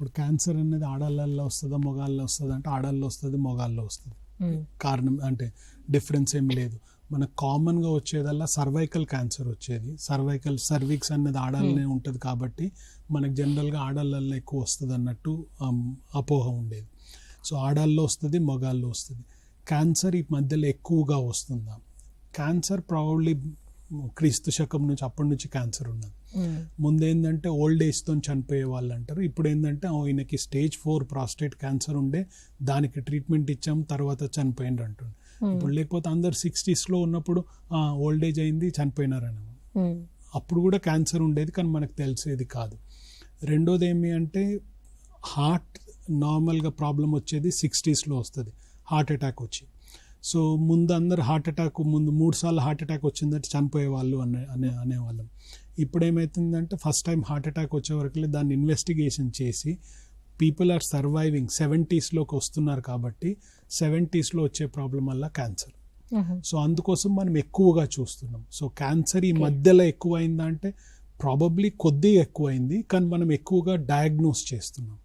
ఇప్పుడు క్యాన్సర్ అనేది ఆడవాళ్ళల్లో వస్తుందా మగాళ్ళలో వస్తుందా అంటే ఆడవాళ్ళలో వస్తుంది మగాళ్ళలో వస్తుంది. కారణం అంటే డిఫరెన్స్ ఏం లేదు. మనకు కామన్గా వచ్చేదల్లా సర్వైకల్ క్యాన్సర్ వచ్చేది. సర్విక్స్ అనేది ఆడాలనే ఉంటుంది కాబట్టి మనకు జనరల్గా ఆడాళ్ళల్లో ఎక్కువ వస్తుంది అన్నట్టు అపోహ ఉండేది. సో ఆడాల్లో వస్తుంది, మగాల్లో వస్తుంది. క్యాన్సర్ ఈ మధ్యలో ఎక్కువగా వస్తుందా? క్యాన్సర్ ప్రాబబ్లీ క్రీస్తు శకం నుంచి అప్పటి నుంచి క్యాన్సర్ ఉన్నది. ముందేంటంటే ఓల్డ్ ఏజ్తో చనిపోయే వాళ్ళు అంటారు. ఇప్పుడు ఏంటంటే ఈయనకి స్టేజ్ 4 ప్రాస్టేట్ క్యాన్సర్ ఉండే, దానికి ట్రీట్మెంట్ ఇచ్చాం, తర్వాత చనిపోయిండ్రు అంటుండే. ఇప్పుడు లేకపోతే అందరు 60sలో ఉన్నప్పుడు ఓల్డ్ ఏజ్ అయింది చనిపోయినారని. అప్పుడు కూడా క్యాన్సర్ ఉండేది కానీ మనకు తెలిసేది కాదు. రెండోది ఏమి అంటే హార్ట్ నార్మల్గా ప్రాబ్లం వచ్చేది 60sలో వస్తుంది, హార్ట్ అటాక్ వచ్చి. సో ముందు అందరు హార్ట్ అటాక్ ముందు 3 సార్లు హార్ట్ అటాక్ వచ్చిందంటే చనిపోయేవాళ్ళు అనేవాళ్ళం. ఇప్పుడు ఏమవుతుందంటే ఫస్ట్ టైం హార్ట్ అటాక్ వచ్చే వరకు దాన్ని ఇన్వెస్టిగేషన్ చేసి పీపుల్ ఆర్ సర్వైవింగ్ 70sలోకి వస్తున్నారు కాబట్టి 70sలో వచ్చే ప్రాబ్లం వల్ల క్యాన్సర్. సో అందుకోసం మనం ఎక్కువగా చూస్తున్నాం. సో క్యాన్సర్ ఈ మధ్యలో ఎక్కువ అయిందా అంటే ప్రాబబ్లీ కొద్దిగా ఎక్కువైంది కానీ మనం ఎక్కువగా డయాగ్నోస్ చేస్తున్నాం.